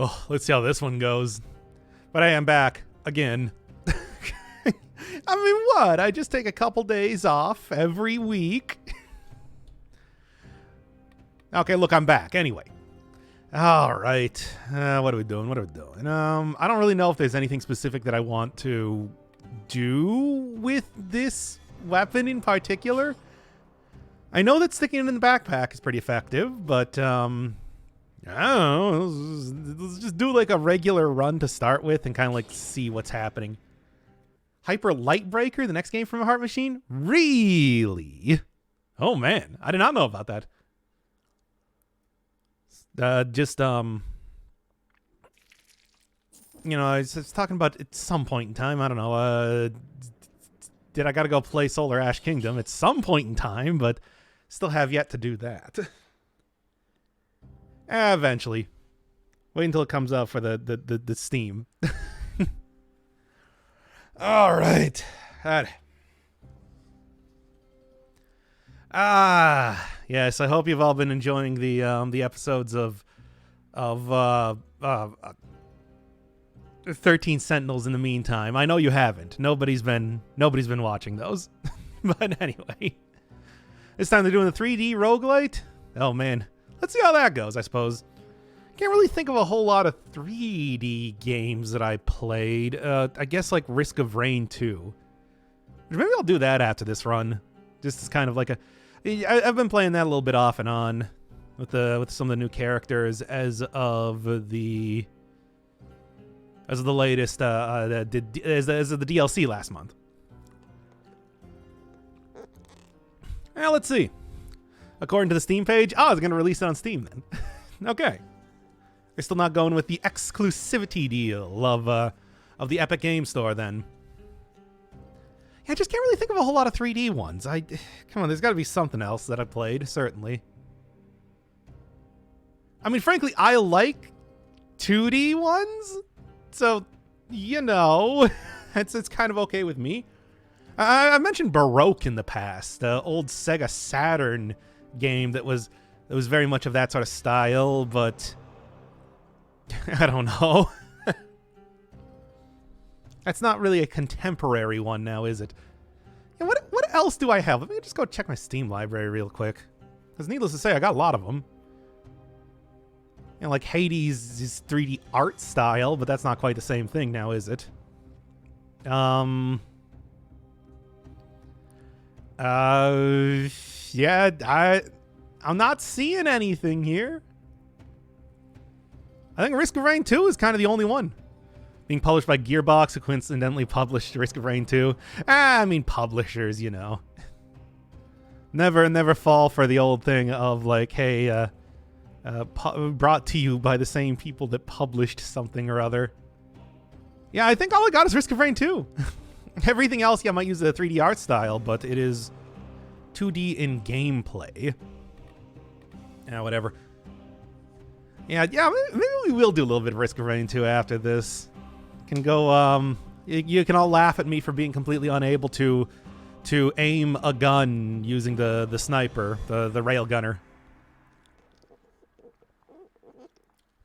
Oh, let's see how this one goes. But I am back again. I mean, what? I just take a couple days off every week. Okay, look, I'm back anyway. All right. What are we doing? I don't really know if there's anything specific that I want to do with this weapon in particular. I know that sticking it in the backpack is pretty effective, but I don't know. Let's just do like a regular run to start with and kind of like see what's happening. Hyper Light Breaker, the next game from Heart Machine? Really? Oh man, I did not know about that. You know, I was talking about at some point in time, I don't know, did I gotta go play Solar Ash Kingdom at some point in time, but still have yet to do that. Eventually. Wait until it comes out for the Steam. All right. Yes, I hope you've all been enjoying the episodes of 13 Sentinels in the meantime. I know you haven't. Nobody's been watching those. But anyway, it's time to do the 3D roguelite. Oh man, let's see how that goes, I suppose. Can't really think of a whole lot of 3D games that I played. I guess like Risk of Rain 2. Maybe I'll do that after this run. Just as kind of like I've been playing that a little bit off and on with some of the new characters as of the latest as of the DLC last month. Now let's see. According to the Steam page, it's going to release it on Steam then. Okay. They're still not going with the exclusivity deal of the Epic Game Store then. Yeah, I just can't really think of a whole lot of 3D ones. Come on, there's got to be something else that I played, certainly. I mean, frankly, I like 2D ones, so, you know, it's kind of okay with me. I mentioned Baroque in the past, the old Sega Saturn game that was very much of that sort of style, but I don't know. That's not really a contemporary one now, is it? Yeah, what else do I have? Let me just go check my Steam library real quick. Because needless to say, I got a lot of them. You know, like Hades is 3D art style, but that's not quite the same thing now, is it? Yeah, I'm not seeing anything here. I think Risk of Rain 2 is kind of the only one. Being published by Gearbox, who coincidentally published Risk of Rain 2. I mean, publishers, you know. Never fall for the old thing of like, hey, brought to you by the same people that published something or other. Yeah, I think all I got is Risk of Rain 2. Everything else, yeah, I might use the 3D art style, but it is 2D in gameplay. Yeah, whatever. Yeah, maybe we will do a little bit of Risk of Rain 2 after this. Can go, you can all laugh at me for being completely unable to aim a gun using the sniper, the rail gunner.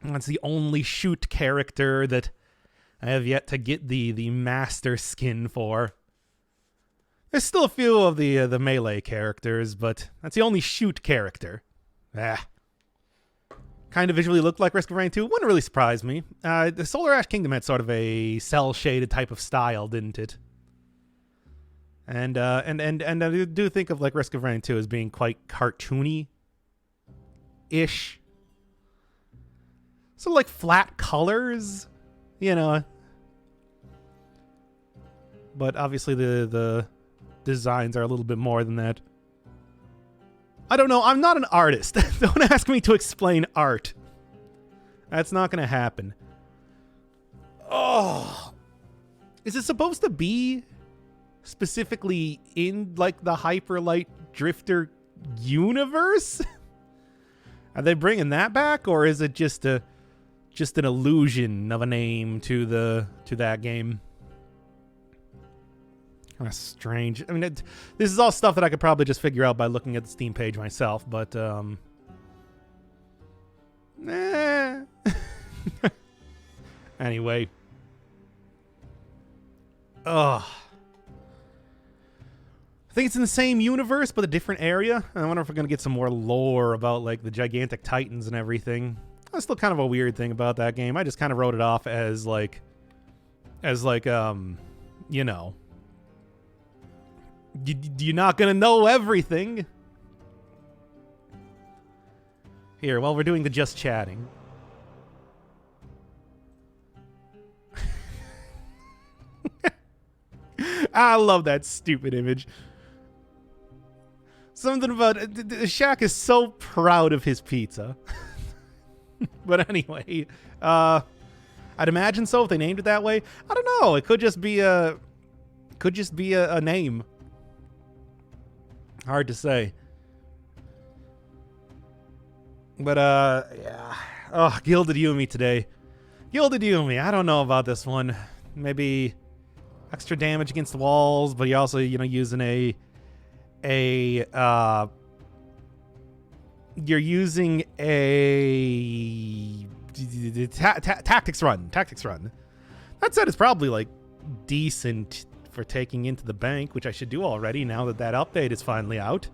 That's the only shoot character that I have yet to get the master skin for. There's still a few of the melee characters, but that's the only shoot character. Kind of visually looked like Risk of Rain 2. Wouldn't really surprise me. The Solar Ash Kingdom had sort of a cel-shaded type of style, didn't it? And I do think of like Risk of Rain 2 as being quite cartoony-ish. So like flat colors, you know. But obviously the designs are a little bit more than that. I don't know. I'm not an artist. Don't ask me to explain art. That's not going to happen. Oh. Is it supposed to be specifically in like the Hyperlight Drifter universe? Are they bringing that back, or is it just an illusion of a name to that game? Kind of strange. I mean, this is all stuff that I could probably just figure out by looking at the Steam page myself, but Anyway. Ugh. I think it's in the same universe, but a different area. I wonder if we're going to get some more lore about, like, the gigantic titans and everything. That's still kind of a weird thing about that game. I just kind of wrote it off as, you know, you're not going to know everything. Here, while we're doing the just chatting. I love that stupid image. Something about Shaq is so proud of his pizza. But anyway, I'd imagine so if they named it that way. I don't know. It could just be a name. Hard to say. But yeah. Oh, Gilded Yumi today. Gilded Yumi. I don't know about this one. Maybe extra damage against the walls, but you're also, you know, using you're using a tactics run. That said, it's probably like decent for taking into the bank, which I should do already now that update is finally out.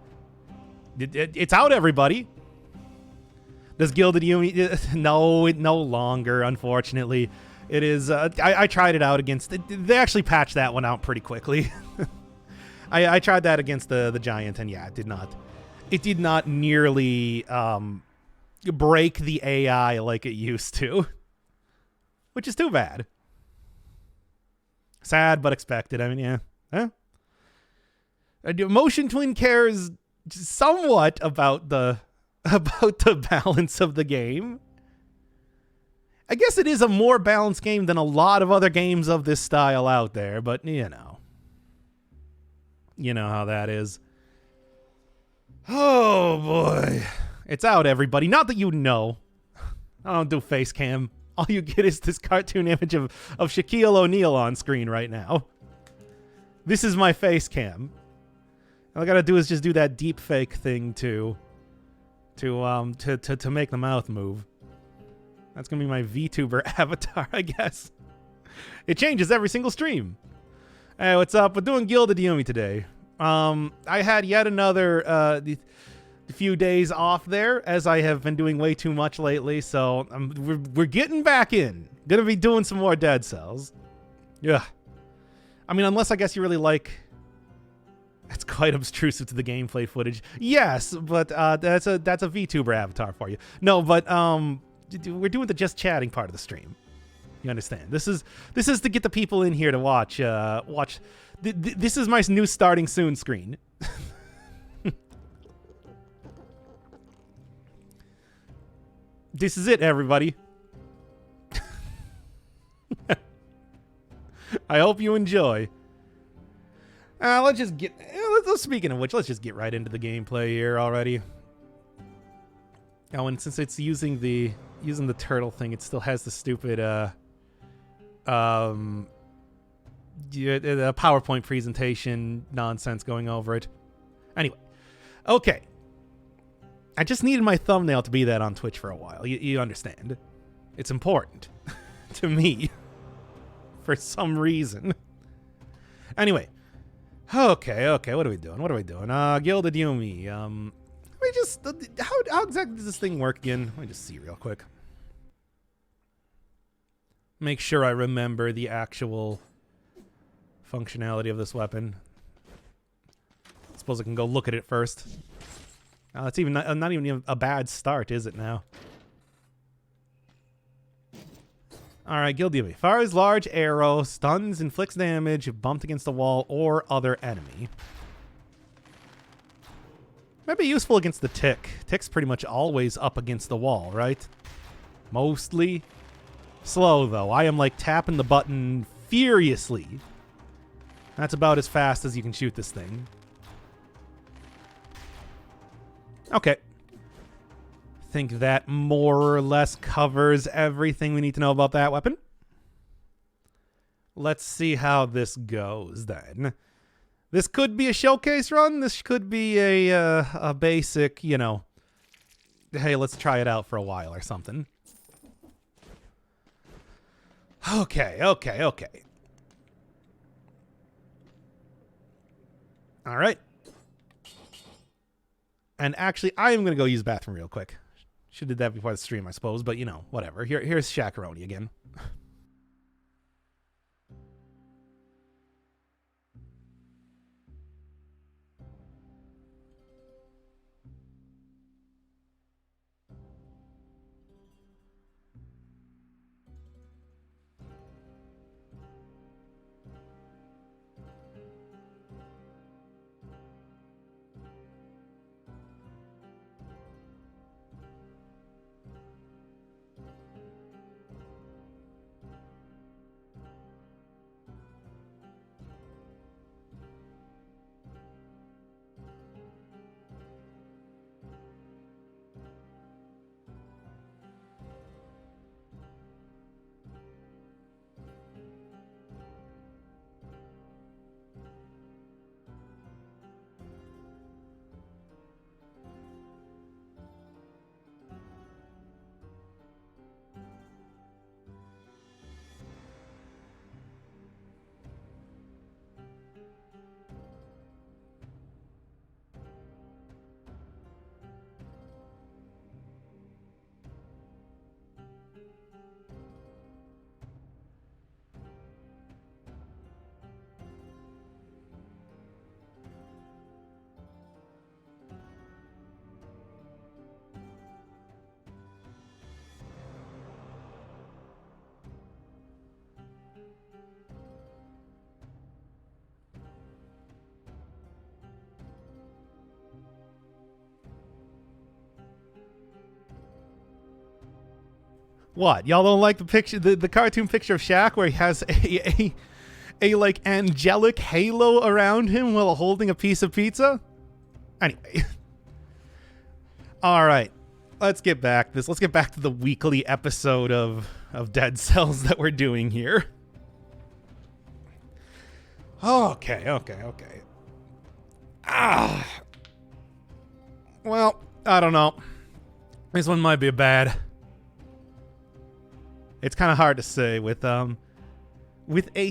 It's out, everybody. Does Gilded Yumi? No, it no longer, unfortunately. It is. I tried it out against. They actually patched that one out pretty quickly. I tried that against the giant, and yeah, it did not. It did not nearly break the AI like it used to, which is too bad. Sad but expected. I mean, yeah. Huh? Motion Twin cares somewhat about the balance of the game. I guess it is a more balanced game than a lot of other games of this style out there, but you know how that is. Oh boy, it's out, everybody. Not that you know. I don't do face cam. All you get is this cartoon image of Shaquille O'Neal on screen right now. This is my face cam. All I gotta do is just do that deep fake thing to make the mouth move. That's gonna be my VTuber avatar, I guess. It changes every single stream. Hey, what's up? We're doing Gilded Yumi today. I had yet another few days off there, as I have been doing way too much lately, so we're getting back in. Gonna be doing some more Dead Cells. Yeah. I mean, unless I guess you really like... It's quite obtrusive to the gameplay footage. Yes, but that's a VTuber avatar for you. No, but we're doing the just chatting part of the stream. You understand? This is to get the people in here to watch. This is my new starting soon screen. This is it, everybody. I hope you enjoy. Let's just get. Speaking of which, let's just get right into the gameplay here already. Oh, and since it's using the turtle thing, it still has the stupid the PowerPoint presentation nonsense going over it. Anyway, okay. I just needed my thumbnail to be that on Twitch for a while. You understand? It's important to me for some reason. Anyway, okay. What are we doing? Gilded Yumi. How exactly does this thing work again? Let me just see real quick. Make sure I remember the actual functionality of this weapon. I suppose I can go look at it first. It's even not even a bad start, is it now? Alright, Gilded Yumi. Fires large arrow, stuns, inflicts damage, if bumped against the wall or other enemy. Might be useful against the tick. Tick's pretty much always up against the wall, right? Mostly. Slow, though. I am, like, tapping the button furiously. That's about as fast as you can shoot this thing. Okay. Think that more or less covers everything we need to know about that weapon. Let's see how this goes, then. This could be a showcase run. This could be a basic, you know, hey, let's try it out for a while or something. Okay, okay, okay. All right. And actually, I am going to go use the bathroom real quick. Should have did that before the stream, I suppose, but you know, whatever. Here's Shakaroni again. What? Y'all don't like the picture, the cartoon picture of Shaq where he has a like angelic halo around him while holding a piece of pizza? Anyway. All right. Let's get back to the weekly episode of Dead Cells that we're doing here. Okay. Well, I don't know. This one might be bad. It's kind of hard to say with a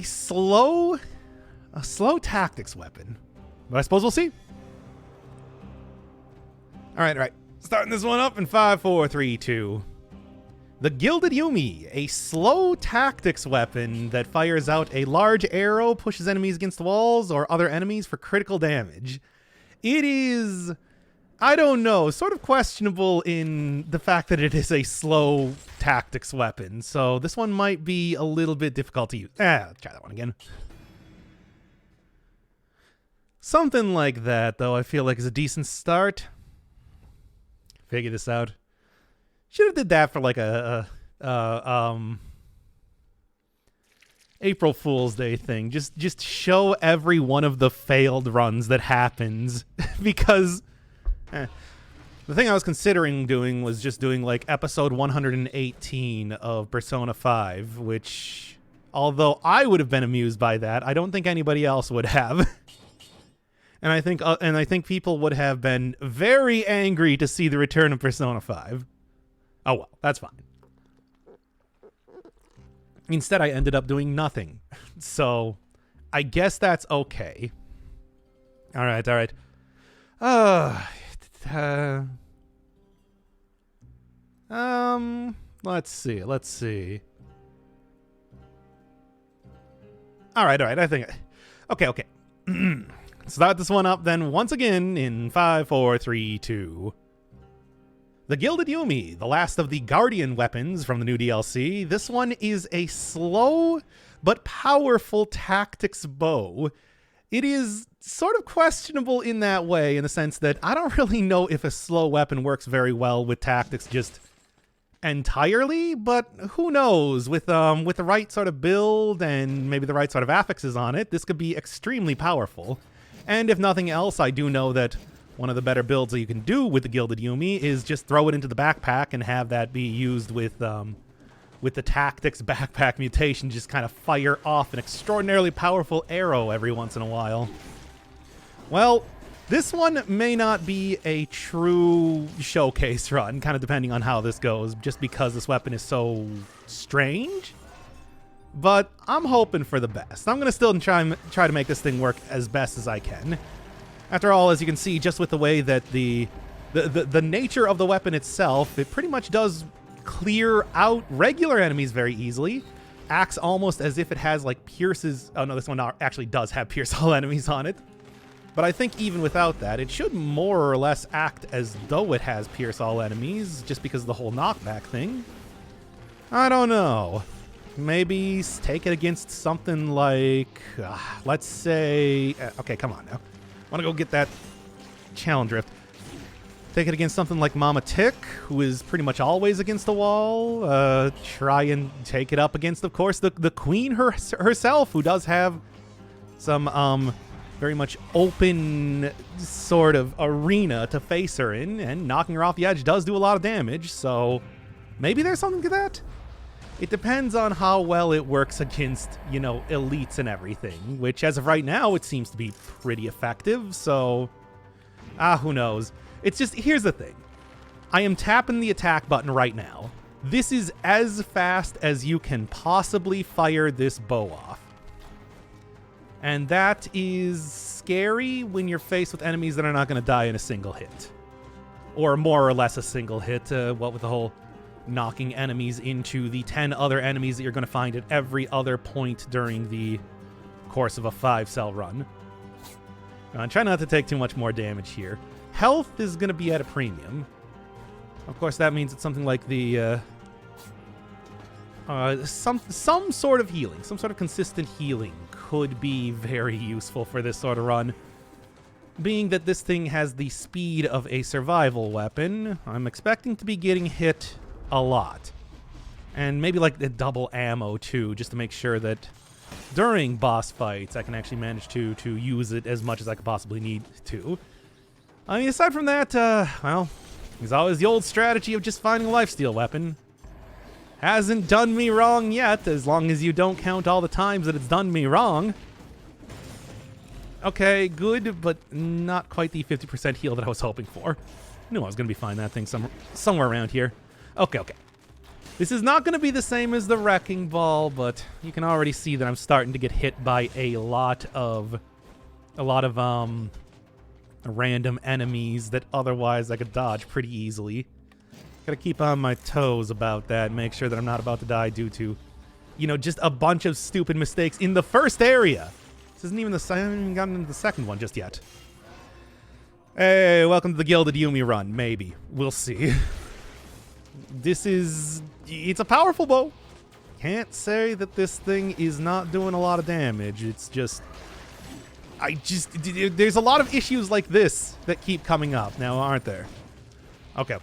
slow tactics weapon. But I suppose we'll see. All right. Starting this one up in 5, 4, 3, 2. The Gilded Yumi, a slow tactics weapon that fires out a large arrow, pushes enemies against walls or other enemies for critical damage. It is, I don't know, sort of questionable in the fact that it is a slow tactics weapon. So this one might be a little bit difficult to use. Let's try that one again. Something like that, though, I feel like is a decent start. Figure this out. Should have did that for like a April Fool's Day thing. Just show every one of the failed runs that happens because the thing I was considering doing was just doing like episode 118 of Persona 5, which although I would have been amused by that, I don't think anybody else would have. And I think people would have been very angry to see the return of Persona 5. Oh well, that's fine. Instead, I ended up doing nothing. So, I guess that's okay. All right. Let's see. All right. I think. Okay. Start this one up then once again in 5, 4, 3, 2. The Gilded Yumi, the last of the Guardian weapons from the new DLC. This one is a slow but powerful tactics bow. It is sort of questionable in that way, in the sense that I don't really know if a slow weapon works very well with tactics just entirely, but who knows? With the right sort of build and maybe the right sort of affixes on it, this could be extremely powerful. And if nothing else, I do know that one of the better builds that you can do with the Gilded Yumi is just throw it into the backpack and have that be used with the tactics backpack mutation, just kind of fire off an extraordinarily powerful arrow every once in a while. Well, this one may not be a true showcase run, kind of depending on how this goes, just because this weapon is so strange. but I'm hoping for the best. I'm going to still try to make this thing work as best as I can. After all, as you can see, just with the way that the nature of the weapon itself, it pretty much does clear out regular enemies very easily. Acts almost as if it has like pierces. Oh no, this one actually does have pierce all enemies on it. But I think even without that, it should more or less act as though it has pierce all enemies, just because of the whole knockback thing. I don't know. Maybe take it against something like, let's say, okay, come on now. I want to go get that challenge drift. Take it against something like Mama Tick, who is pretty much always against the wall. Try and take it up against, of course, the queen herself, who does have some very much open sort of arena to face her in, and knocking her off the edge does do a lot of damage, so maybe there's something to that? It depends on how well it works against, you know, elites and everything, which as of right now, it seems to be pretty effective, so who knows? It's just, here's the thing. I am tapping the attack button right now. This is as fast as you can possibly fire this bow off. And that is scary when you're faced with enemies that are not going to die in a single hit. Or more or less a single hit, what with the whole knocking enemies into the 10 other enemies that you're going to find at every other point during the course of a 5-cell run. Try not to take too much more damage here. Health is going to be at a premium. Of course, that means it's something like the some sort of healing, some sort of consistent healing could be very useful for this sort of run. Being that this thing has the speed of a survival weapon, I'm expecting to be getting hit a lot. And maybe like the double ammo too, just to make sure that during boss fights I can actually manage to use it as much as I could possibly need to. I mean, aside from that, well, there's always the old strategy of just finding a lifesteal weapon. Hasn't done me wrong yet, as long as you don't count all the times that it's done me wrong. Okay, good, but not quite the 50% heal that I was hoping for. I knew I was going to be finding that thing somewhere around here. Okay. This is not going to be the same as the Wrecking Ball, but you can already see that I'm starting to get hit by a lot of random enemies that otherwise I could dodge pretty easily. Gotta keep on my toes about that, make sure that I'm not about to die due to, you know, just a bunch of stupid mistakes in the first area. This isn't even I haven't even gotten into the second one just yet. Hey, welcome to the Gilded Yumi run, maybe. We'll see. It's a powerful bow. Can't say that this thing is not doing a lot of damage. It's just, there's a lot of issues like this that keep coming up now, aren't there? Okay.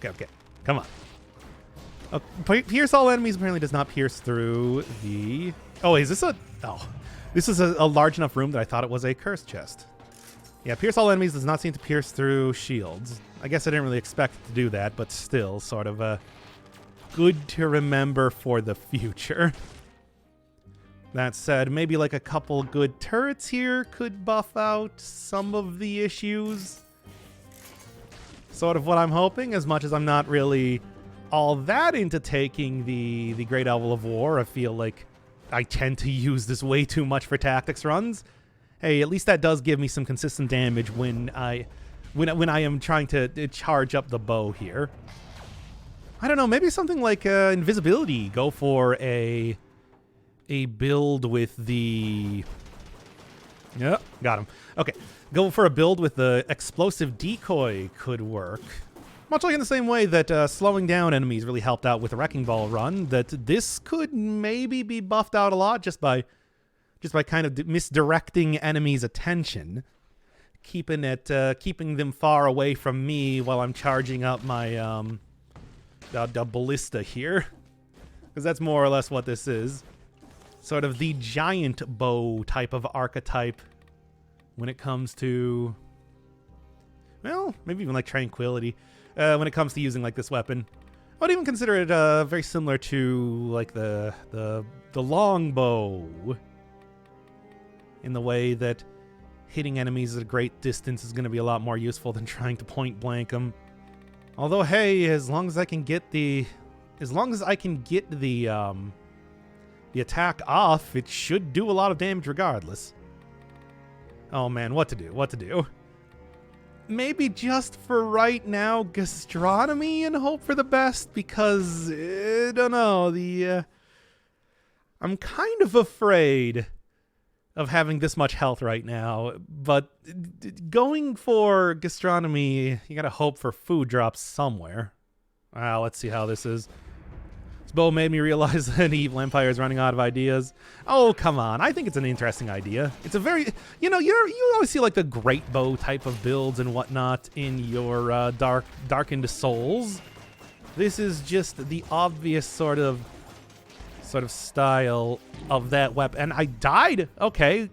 Come on. Pierce all enemies apparently does not pierce through the... Oh, is this a... Oh. This is a large enough room that I thought it was a cursed chest. Yeah, pierce all enemies does not seem to pierce through shields. I guess I didn't really expect it to do that, but still sort of good to remember for the future. That said, maybe like a couple good turrets here could buff out some of the issues. Sort of what I'm hoping, as much as I'm not really all that into taking the Great Owl of War. I feel like I tend to use this way too much for tactics runs. Hey, at least that does give me some consistent damage when I am trying to charge up the bow here. I don't know, maybe something like invisibility. Go for a build with the... Yep, got him. Okay, go for a build with the explosive decoy could work. Much like in the same way that slowing down enemies really helped out with the Wrecking Ball run, that this could maybe be buffed out a lot just by kind of misdirecting enemies' attention, keeping them far away from me while I'm charging up my the ballista here, because that's more or less what this is. Sort of the giant bow type of archetype when it comes to, well, maybe even like tranquility. When it comes to using like this weapon, I would even consider it very similar to like the longbow, in the way that hitting enemies at a great distance is going to be a lot more useful than trying to point blank them. Although, hey, as long as I can get the the attack off, it should do a lot of damage regardless. Oh man, what to do? What to do? Maybe just for right now, gastronomy and hope for the best, because I don't know, I'm kind of afraid of having this much health right now, but going for gastronomy, you gotta hope for food drops somewhere. Let's see how this is. This bow made me realize that Evil Empire is running out of ideas. Oh, come on. I think it's an interesting idea. It's a very, you always see like the great bow type of builds and whatnot in your Darkened Souls. This is just the obvious sort of style of that weapon. And I died. Okay.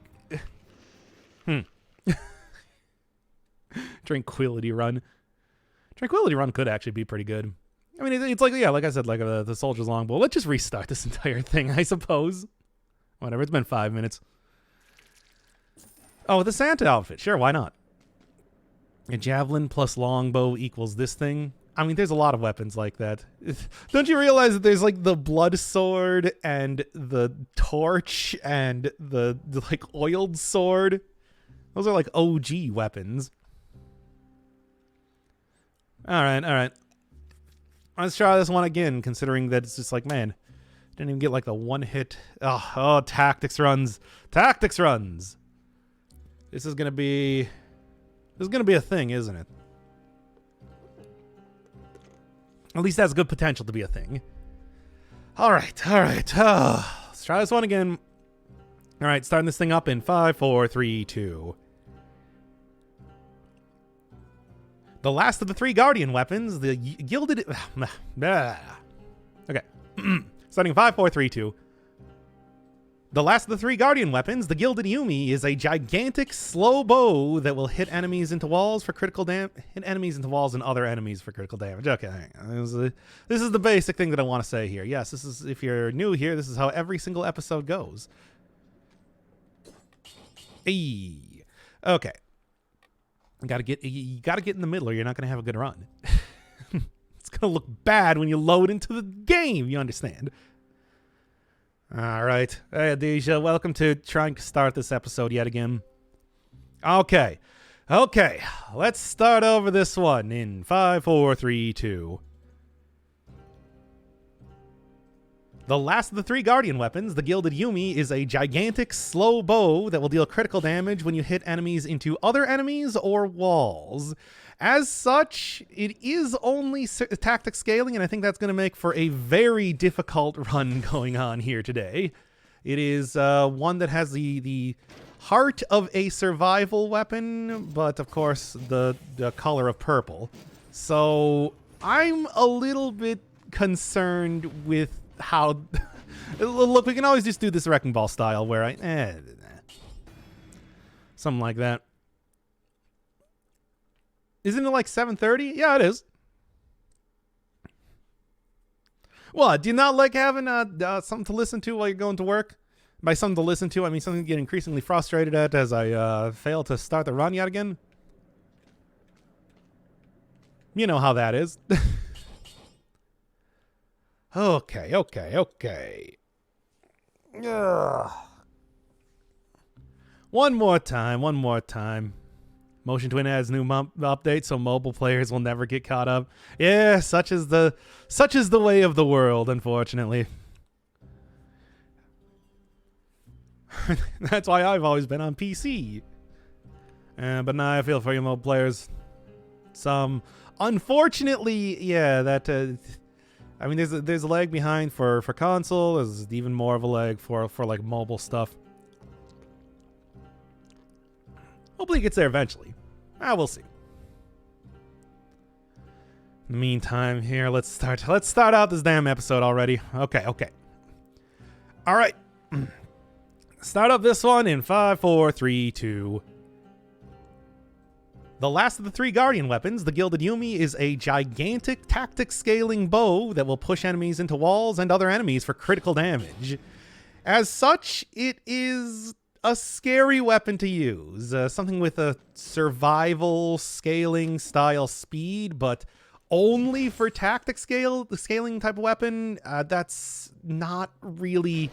Tranquility Run. Tranquility Run could actually be pretty good. I mean, it's like, yeah, like I said, like the Soldier's Longbow. Let's just restart this entire thing, I suppose. Whatever, it's been 5 minutes. Oh, the Santa outfit. Sure, why not? A javelin plus longbow equals this thing. I mean, there's a lot of weapons like that. Don't you realize that there's like the blood sword and the torch and the like oiled sword? Those are like OG weapons. All right. Let's try this one again, considering that it's just like, man, didn't even get like the one hit. Oh, tactics runs. Tactics runs. This is gonna be a thing, isn't it? At least that's good potential to be a thing. All right. Let's try this one again. All right, starting this thing up in 5, 4, 3, 2. The last of the 3 Guardian weapons, the Gilded... Okay. Starting 5, 4, 3, 2. The last of the 3 Guardian weapons, the Gilded Yumi, is a gigantic slow bow that will hit enemies into walls for critical damage. Hit enemies into walls and other enemies for critical damage. Okay, hang on. This is the basic thing that I want to say here. Yes, this is, if you're new here, this is how every single episode goes. Hey. Okay. You gotta get in the middle or you're not gonna have a good run. It's gonna look bad when you load into the game, you understand? Alright. Hey Adesha, welcome to trying to start this episode yet again. Okay. Let's start over this one in 5, 4, 3, 2. The last of the 3 Guardian weapons, the Gilded Yumi, is a gigantic slow bow that will deal critical damage when you hit enemies into other enemies or walls. As such, it is only tactic scaling, and I think that's going to make for a very difficult run going on here today. It is one that has the heart of a survival weapon, but of course the color of purple. So I'm a little bit concerned with how... Look, we can always just do this Wrecking Ball style where something like that. Isn't it like 7:30? Yeah, it is. What? Do you not like having something to listen to while you're going to work? By something to listen to, I mean something to get increasingly frustrated at as I fail to start the run yet again. You know how that is. Okay. Ugh. One more time. Motion Twin adds new update, so mobile players will never get caught up. Yeah, such is the way of the world, unfortunately. That's why I've always been on PC. But now I feel for you mobile players. Unfortunately, yeah, that... I mean, there's a lag behind for console. There's even more of a lag for like mobile stuff. Hopefully it gets there eventually. We'll see. In the meantime, here, let's start out this damn episode already. Okay. All right. Start up this one in 5, 4, 3, 2. The last of the 3 Guardian weapons, the Gilded Yumi, is a gigantic tactic scaling bow that will push enemies into walls and other enemies for critical damage. As such, it is a scary weapon to use. Something with a survival scaling style speed, but only for tactic scaling type of weapon. That's not really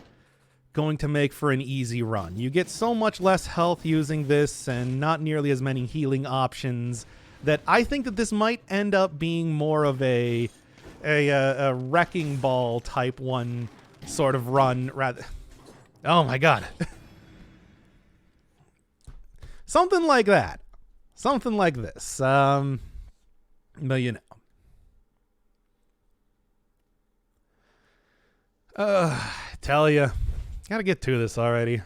going to make for an easy run. You get so much less health using this and not nearly as many healing options that I think that this might end up being more of a wrecking ball type one sort of run rather. Oh my god. Something like that. Something like this. But you know. Tell you, gotta get to this already.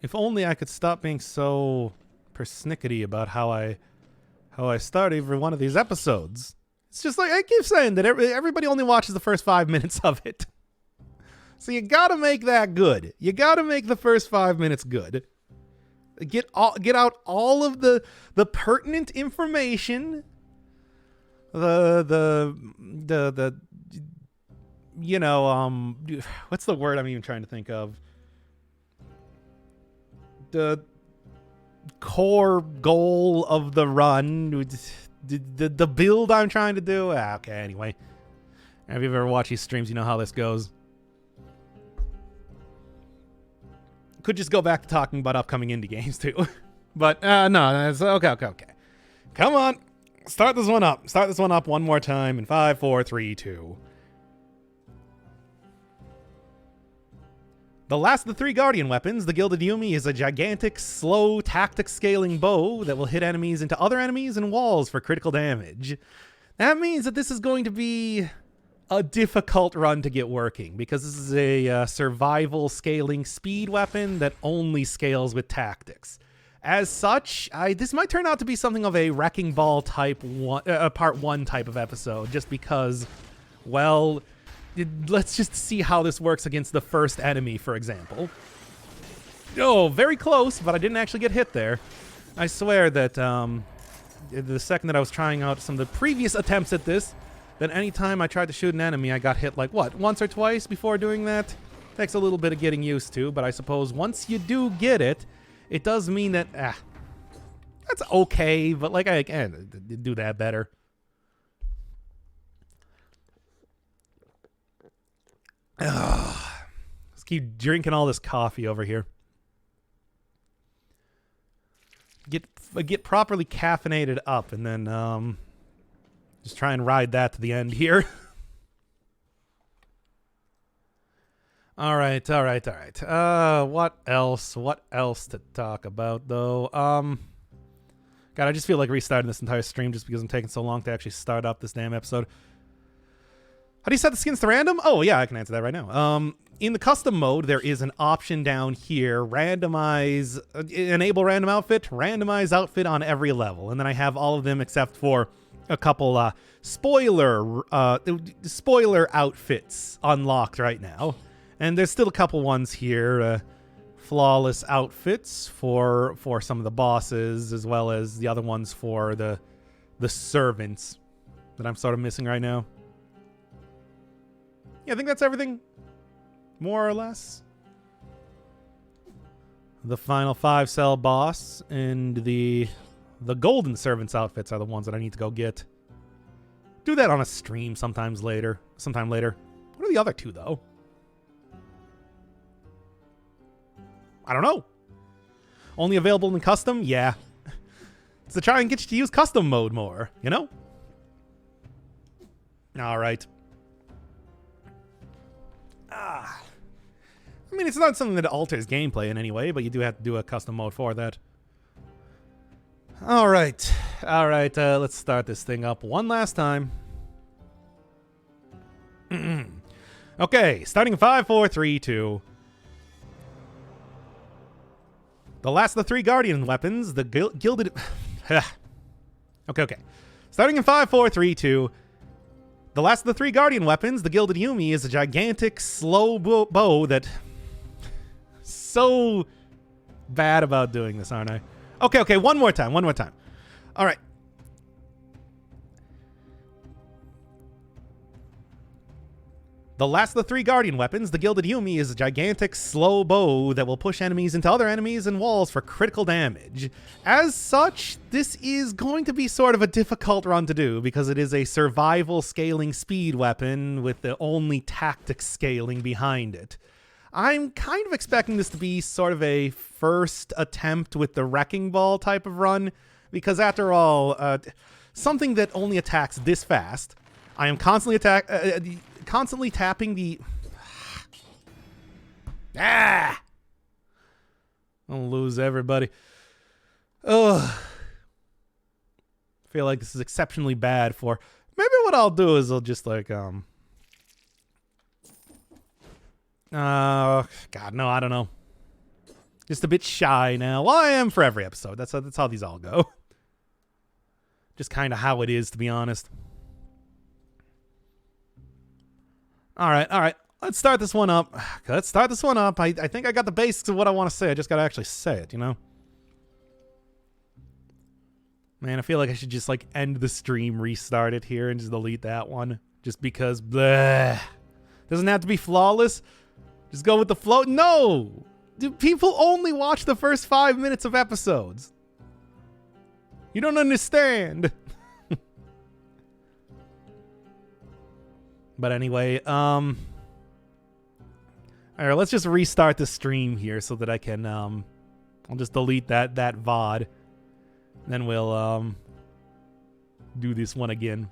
If only I could stop being so persnickety about how I start every one of these episodes. It's just like I keep saying that everybody only watches the first 5 minutes of it. So you gotta make that good. You gotta make the first 5 minutes good. Get out all of the pertinent information. The you know, what's the word I'm even trying to think of? The core goal of the run, the build I'm trying to do. Okay, anyway. Have you ever watched these streams? You know how this goes. Could just go back to talking about upcoming indie games too. But no, it's okay. Come on. Start this one up. Start this one up one more time in 5, 4, 3, 2. The last of the 3 Guardian weapons, the Gilded Yumi, is a gigantic, slow, tactic-scaling bow that will hit enemies into other enemies and walls for critical damage. That means that this is going to be a difficult run to get working, because this is a survival scaling speed weapon that only scales with tactics. As such, this might turn out to be something of a Wrecking Ball type part 1 type of episode, just because, well, let's just see how this works against the first enemy, for example. Oh, very close, but I didn't actually get hit there. I swear that the second that I was trying out some of the previous attempts at this, that anytime I tried to shoot an enemy, I got hit like, what, once or twice before doing that? Takes a little bit of getting used to, but I suppose once you do get it, it does mean that, that's okay, but like, I can do that better. Let's keep drinking all this coffee over here. Get properly caffeinated up, and then just try and ride that to the end here. All right. What else to talk about though? God, I just feel like restarting this entire stream just because I'm taking so long to actually start up this damn episode. How do you set the skins to random? Oh, yeah, I can answer that right now. In the custom mode, there is an option down here, randomize, enable random outfit, randomize outfit on every level. And then I have all of them except for a couple spoiler outfits unlocked right now. And there's still a couple ones here, flawless outfits for some of the bosses, as well as the other ones for the servants that I'm sort of missing right now. Yeah, I think that's everything, more or less. The final 5-cell boss and the golden servants outfits are the ones that I need to go get. Do that on a stream sometime later. What are the other 2 though? I don't know. Only available in custom? Yeah. It's to try and get you to use custom mode more, you know? All right. I mean, it's not something that alters gameplay in any way, but you do have to do a custom mode for that. All right, let's start this thing up one last time. Okay, starting in 5, 4, 3, 2. The last of the 3 Guardian weapons, the Gilded... Okay. Starting in 5, 4, 3, 2. The last of the 3 Guardian weapons, the Gilded Yumi, is a gigantic, slow bow that... So bad about doing this, aren't I? Okay, one more time. All right. The last of the 3 Guardian weapons, the Gilded Yumi, is a gigantic, slow bow that will push enemies into other enemies and walls for critical damage. As such, this is going to be sort of a difficult run to do because it is a survival scaling speed weapon with the only tactics scaling behind it. I'm kind of expecting this to be sort of a first attempt with the Wrecking Ball type of run, because after all, something that only attacks this fast, I am constantly constantly tapping the... I'll lose everybody. Ugh. I feel like this is exceptionally bad for... Maybe what I'll do is I'll just like, God, no, I don't know. Just a bit shy now. Well, I am for every episode. That's how these all go. Just kind of how it is, to be honest. All right. Let's start this one up. I think I got the basics of what I want to say. I just got to actually say it, you know? Man, I feel like I should just like end the stream, restart it here, and just delete that one. Just because, bleh. Doesn't have to be flawless. Just go with the flow. No! Do people only watch the first 5 minutes of episodes? You don't understand. But anyway, all right, let's just restart the stream here so that I can, I'll just delete that VOD. Then we'll, do this one again.